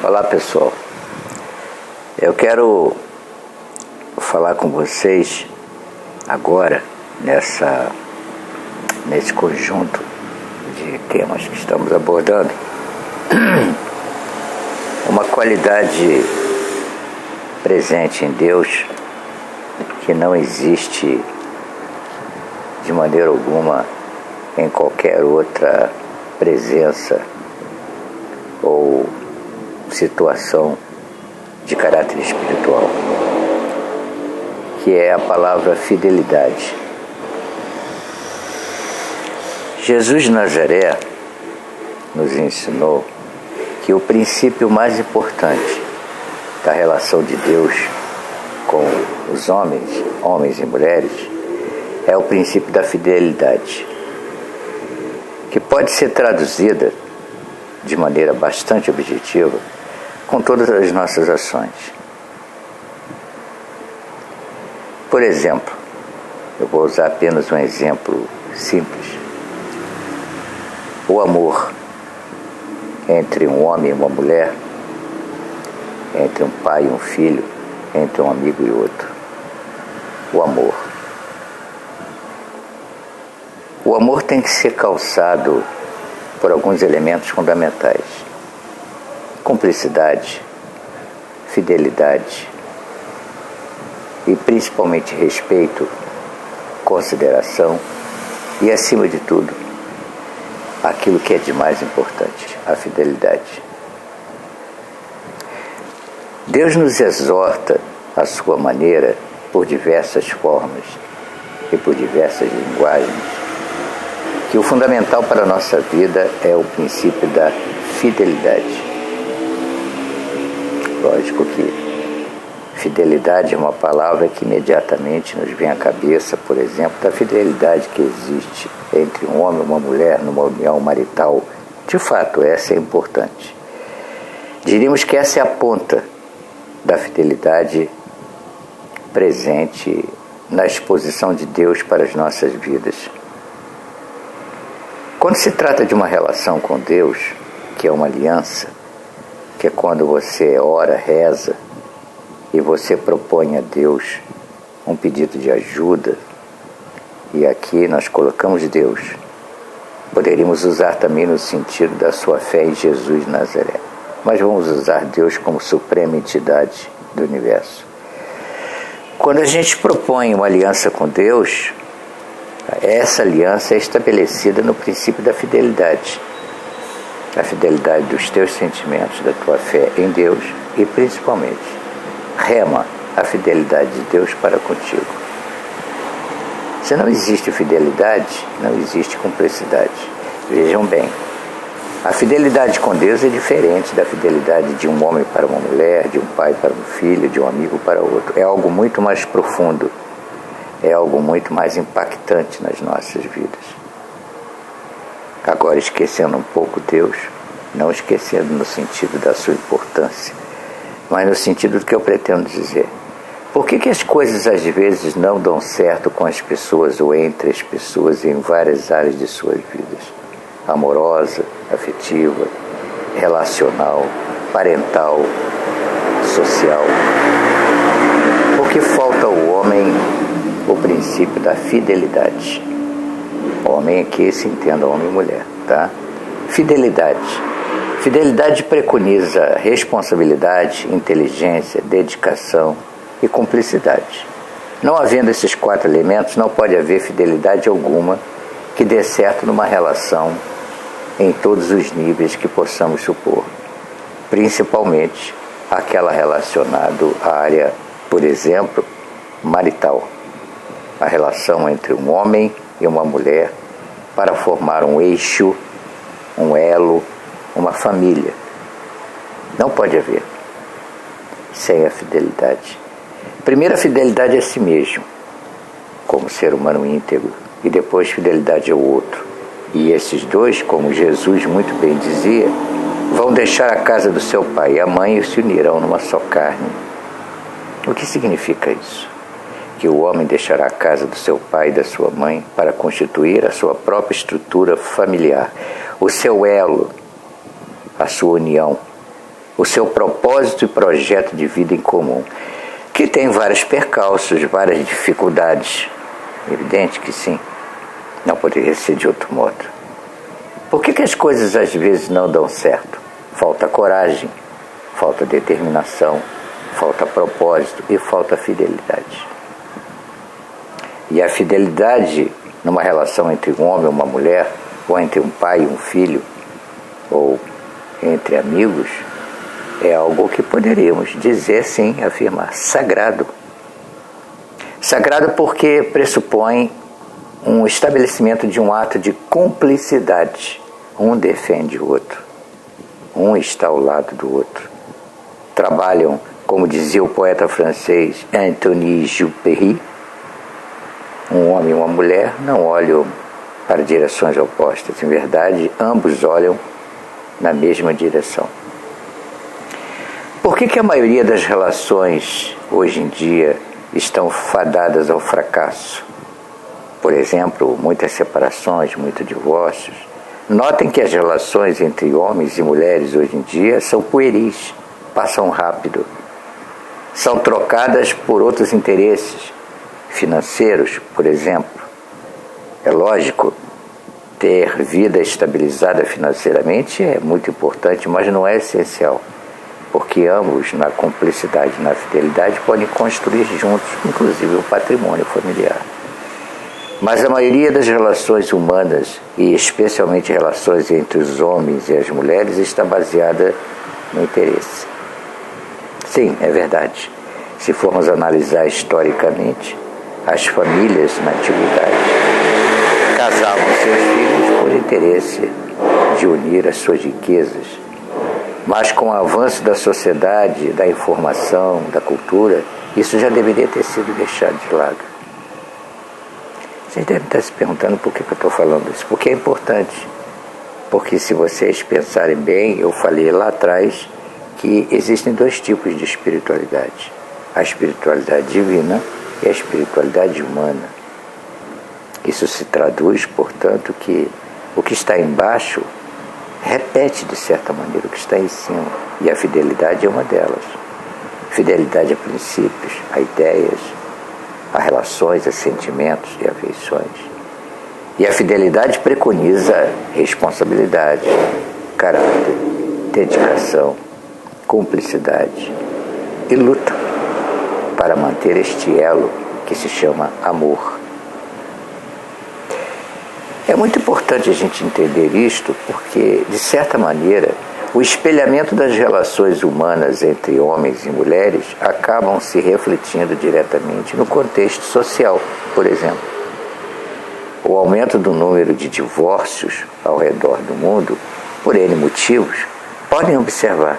Olá pessoal, eu quero falar com vocês agora nesse conjunto de temas que estamos abordando uma qualidade presente em Deus que não existe de maneira alguma em qualquer outra presença ou situação de caráter espiritual, que é a palavra fidelidade. Jesus de Nazaré nos ensinou que o princípio mais importante da relação de Deus com os homens e mulheres, é o princípio da fidelidade, que pode ser traduzida de maneira bastante objetiva com todas as nossas ações. Por exemplo, eu vou usar apenas um exemplo simples. O amor entre um homem e uma mulher, entre um pai e um filho, entre um amigo e outro. O amor. O amor tem que ser calçado por alguns elementos fundamentais: cumplicidade, fidelidade e principalmente respeito, consideração e, acima de tudo, aquilo que é de mais importante, a fidelidade. Deus nos exorta à sua maneira, por diversas formas e por diversas linguagens, que o fundamental para a nossa vida é o princípio da fidelidade. Lógico que fidelidade é uma palavra que imediatamente nos vem à cabeça, por exemplo, da fidelidade que existe entre um homem e uma mulher numa união marital. De fato, essa é importante. Diríamos que essa é a ponta da fidelidade presente na exposição de Deus para as nossas vidas. Quando se trata de uma relação com Deus, que é uma aliança, que é quando você ora, reza, e você propõe a Deus um pedido de ajuda, e aqui nós colocamos Deus, poderíamos usar também no sentido da sua fé em Jesus de Nazaré, mas vamos usar Deus como suprema entidade do universo. Quando a gente propõe uma aliança com Deus, essa aliança é estabelecida no princípio da fidelidade. A fidelidade dos teus sentimentos, da tua fé em Deus e, principalmente, rema a fidelidade de Deus para contigo. Se não existe fidelidade, não existe cumplicidade. Vejam bem, a fidelidade com Deus é diferente da fidelidade de um homem para uma mulher, de um pai para um filho, de um amigo para outro. É algo muito mais profundo, é algo muito mais impactante nas nossas vidas. Agora, esquecendo um pouco Deus, não esquecendo no sentido da sua importância, mas no sentido do que eu pretendo dizer. Por que as coisas às vezes não dão certo com as pessoas ou entre as pessoas em várias áreas de suas vidas? Amorosa, afetiva, relacional, parental, social. Porque falta ao homem o princípio da fidelidade. Homem aqui se entenda homem e mulher, tá? Fidelidade. Fidelidade preconiza responsabilidade, inteligência, dedicação e cumplicidade. Não havendo esses 4 elementos, não pode haver fidelidade alguma que dê certo numa relação em todos os níveis que possamos supor, principalmente aquela relacionada à área, por exemplo, marital. A relação entre um homem e uma mulher para formar um eixo, um elo, uma família. Não pode haver sem a fidelidade. Primeiro, a fidelidade a si mesmo, como ser humano íntegro, e depois fidelidade ao outro. E esses dois, como Jesus muito bem dizia, vão deixar a casa do seu pai e a mãe e se unirão numa só carne. O que significa isso? Que o homem deixará a casa do seu pai e da sua mãe para constituir a sua própria estrutura familiar, o seu elo, a sua união, o seu propósito e projeto de vida em comum, que tem vários percalços, várias dificuldades. Evidente que sim, não poderia ser de outro modo. Por que as coisas às vezes não dão certo? Falta coragem, falta determinação, falta propósito e falta fidelidade. E a fidelidade numa relação entre um homem e uma mulher, ou entre um pai e um filho, ou entre amigos, é algo que poderíamos dizer, sim, afirmar, sagrado. Sagrado porque pressupõe um estabelecimento de um ato de cumplicidade. Um defende o outro. Um está ao lado do outro. Trabalham, como dizia o poeta francês Anthony Jupery, um homem e uma mulher não olham para direções opostas. Em verdade, ambos olham na mesma direção. Por que a maioria das relações hoje em dia estão fadadas ao fracasso? Por exemplo, muitas separações, muitos divórcios. Notem que as relações entre homens e mulheres hoje em dia são pueris, passam rápido. São trocadas por outros interesses financeiros, por exemplo. É lógico, ter vida estabilizada financeiramente é muito importante, mas não é essencial, porque ambos, na cumplicidade e na fidelidade, podem construir juntos, inclusive o patrimônio familiar. Mas a maioria das relações humanas, e especialmente relações entre os homens e as mulheres, está baseada no interesse. Sim, é verdade. Se formos analisar historicamente, as famílias na antiguidade casavam seus filhos por interesse de unir as suas riquezas. Mas com o avanço da sociedade, da informação, da cultura, isso já deveria ter sido deixado de lado. Vocês devem estar se perguntando por que eu estou falando isso. Porque é importante. Porque se vocês pensarem bem, eu falei lá atrás que existem dois tipos de espiritualidade. A espiritualidade divina e a espiritualidade humana. Isso se traduz, portanto, que o que está embaixo repete, de certa maneira, o que está em cima. E a fidelidade é uma delas. Fidelidade a princípios, a ideias, a relações, a sentimentos e afeições. E a fidelidade preconiza responsabilidade, caráter, dedicação, cumplicidade e luta para manter este elo que se chama amor. É muito importante a gente entender isto porque, de certa maneira, o espelhamento das relações humanas entre homens e mulheres acabam se refletindo diretamente no contexto social, por exemplo. O aumento do número de divórcios ao redor do mundo, por N motivos, podem observar,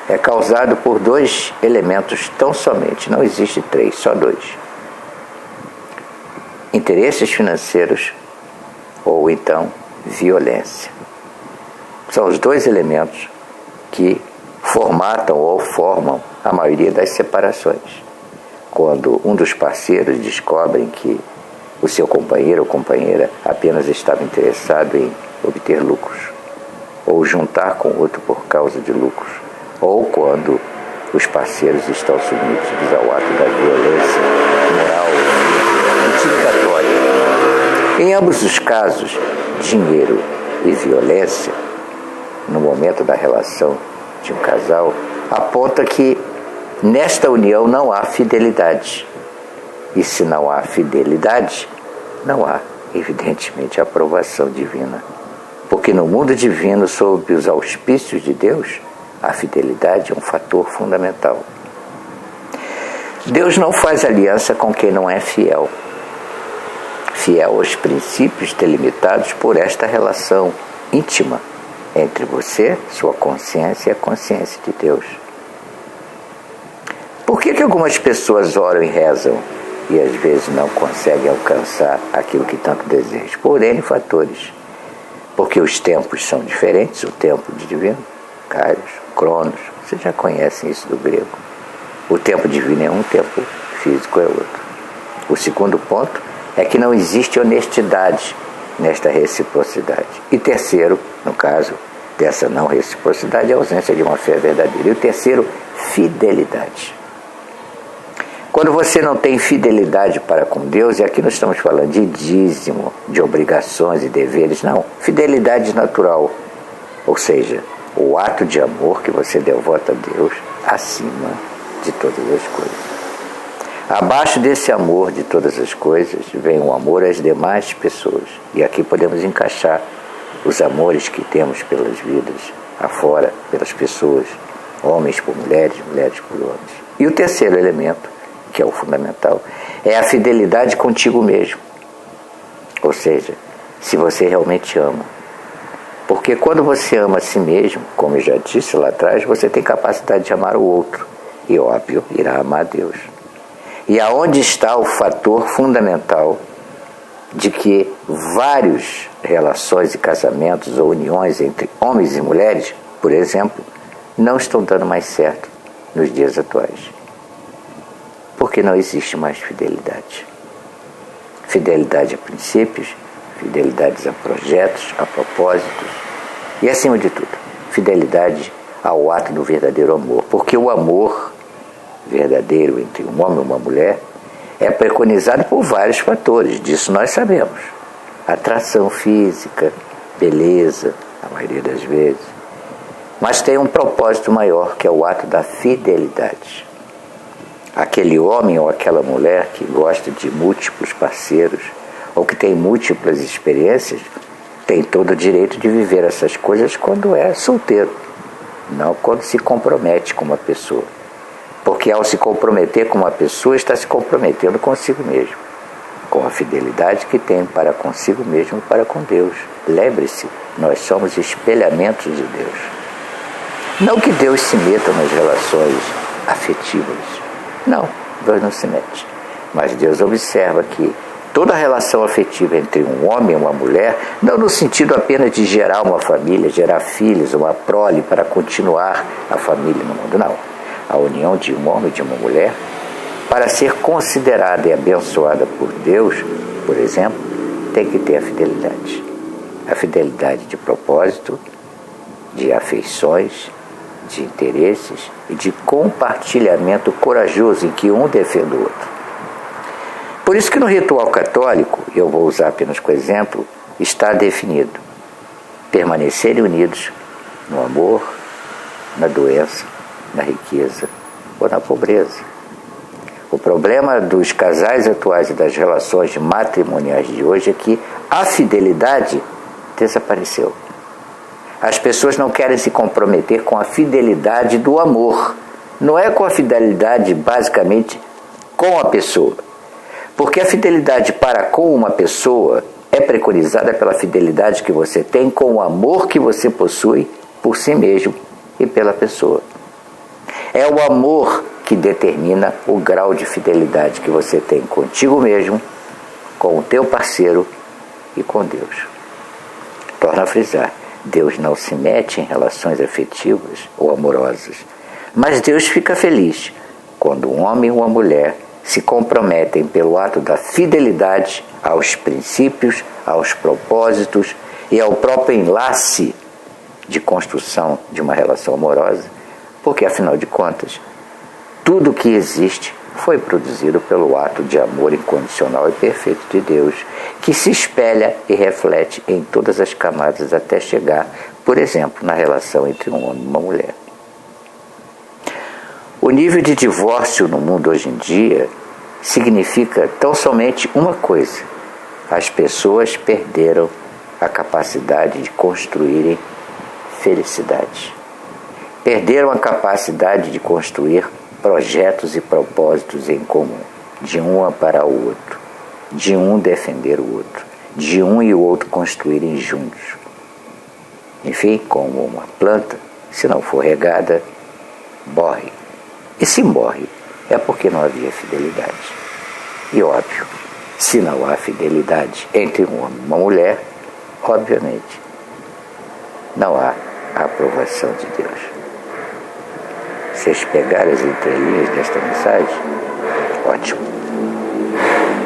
é causado por dois elementos tão somente, não existe três, só dois. Interesses financeiros ou então violência. São os dois elementos que formatam ou formam a maioria das separações. Quando um dos parceiros descobre que o seu companheiro ou companheira apenas estava interessado em obter lucros, ou juntar com outro por causa de lucros, ou quando os parceiros estão submetidos ao ato da violência moral intimidatória. Em ambos os casos, dinheiro e violência, no momento da relação de um casal, aponta que nesta união não há fidelidade. E se não há fidelidade, não há, evidentemente, aprovação divina. Porque no mundo divino, sob os auspícios de Deus, a fidelidade é um fator fundamental. Deus não faz aliança com quem não é fiel. Fiel aos princípios delimitados por esta relação íntima entre você, sua consciência e a consciência de Deus. Por que algumas pessoas oram e rezam e às vezes não conseguem alcançar aquilo que tanto desejam? Por N fatores. Porque os tempos são diferentes, o tempo de divino, Kairos, Cronos, vocês já conhecem isso do grego. O tempo divino é um, o tempo físico é outro. O segundo ponto é que não existe honestidade nesta reciprocidade. E terceiro, no caso, dessa não reciprocidade é a ausência de uma fé verdadeira. E o terceiro, fidelidade. Quando você não tem fidelidade para com Deus, e aqui nós estamos falando de dízimo, de obrigações e deveres, não, fidelidade natural, ou seja, o ato de amor que você devota a Deus acima de todas as coisas. Abaixo desse amor de todas as coisas vem o amor às demais pessoas, e aqui podemos encaixar os amores que temos pelas vidas afora, pelas pessoas, homens por mulheres, mulheres por homens. E o terceiro elemento, que é o fundamental, é a fidelidade contigo mesmo. Ou seja, se você realmente ama. Porque quando você ama a si mesmo, como eu já disse lá atrás, você tem capacidade de amar o outro. E óbvio, irá amar a Deus. E aonde está o fator fundamental de que várias relações e casamentos ou uniões entre homens e mulheres, por exemplo, não estão dando mais certo nos dias atuais? Porque não existe mais fidelidade. Fidelidade a princípios, fidelidade a projetos, a propósitos e, acima de tudo, fidelidade ao ato do verdadeiro amor. Porque o amor verdadeiro entre um homem e uma mulher é preconizado por vários fatores, disso nós sabemos. Atração física, beleza, a maioria das vezes. Mas tem um propósito maior, que é o ato da fidelidade. Aquele homem ou aquela mulher que gosta de múltiplos parceiros ou que tem múltiplas experiências tem todo o direito de viver essas coisas quando é solteiro, não quando se compromete com uma pessoa. Porque ao se comprometer com uma pessoa, está se comprometendo consigo mesmo, com a fidelidade que tem para consigo mesmo e para com Deus. Lembre-se, nós somos espelhamentos de Deus. Não que Deus se meta nas relações afetivas. Não, Deus não se mete. Mas Deus observa que toda relação afetiva entre um homem e uma mulher, não no sentido apenas de gerar uma família, gerar filhos, uma prole para continuar a família no mundo, não. A união de um homem e de uma mulher, para ser considerada e abençoada por Deus, por exemplo, tem que ter a fidelidade. A fidelidade de propósito, de afeições, de interesses e de compartilhamento corajoso em que um defende o outro. Por isso que no ritual católico, eu vou usar apenas como exemplo, está definido permanecerem unidos no amor, na doença, na riqueza ou na pobreza. O problema dos casais atuais e das relações matrimoniais de hoje é que a fidelidade desapareceu. As pessoas não querem se comprometer com a fidelidade do amor. Não é com a fidelidade, basicamente, com a pessoa. Porque a fidelidade para com uma pessoa é preconizada pela fidelidade que você tem com o amor que você possui por si mesmo e pela pessoa. É o amor que determina o grau de fidelidade que você tem contigo mesmo, com o teu parceiro e com Deus. Torna a frisar, Deus não se mete em relações afetivas ou amorosas, mas Deus fica feliz quando um homem e uma mulher se comprometem pelo ato da fidelidade aos princípios, aos propósitos e ao próprio enlace de construção de uma relação amorosa, porque, afinal de contas, tudo que existe foi produzido pelo ato de amor incondicional e perfeito de Deus, que se espelha e reflete em todas as camadas até chegar, por exemplo, na relação entre um homem e uma mulher. O nível de divórcio no mundo hoje em dia significa tão somente uma coisa: as pessoas perderam a capacidade de construírem felicidade. Perderam a capacidade de construir projetos e propósitos em comum, de um para o outro, de um defender o outro, de um e o outro construírem juntos. Enfim, como uma planta, se não for regada, morre. E se morre, é porque não havia fidelidade. E óbvio, se não há fidelidade entre um homem e uma mulher, obviamente, não há a aprovação de Deus. Vocês pegaram as entrelinhas desta mensagem? Ótimo.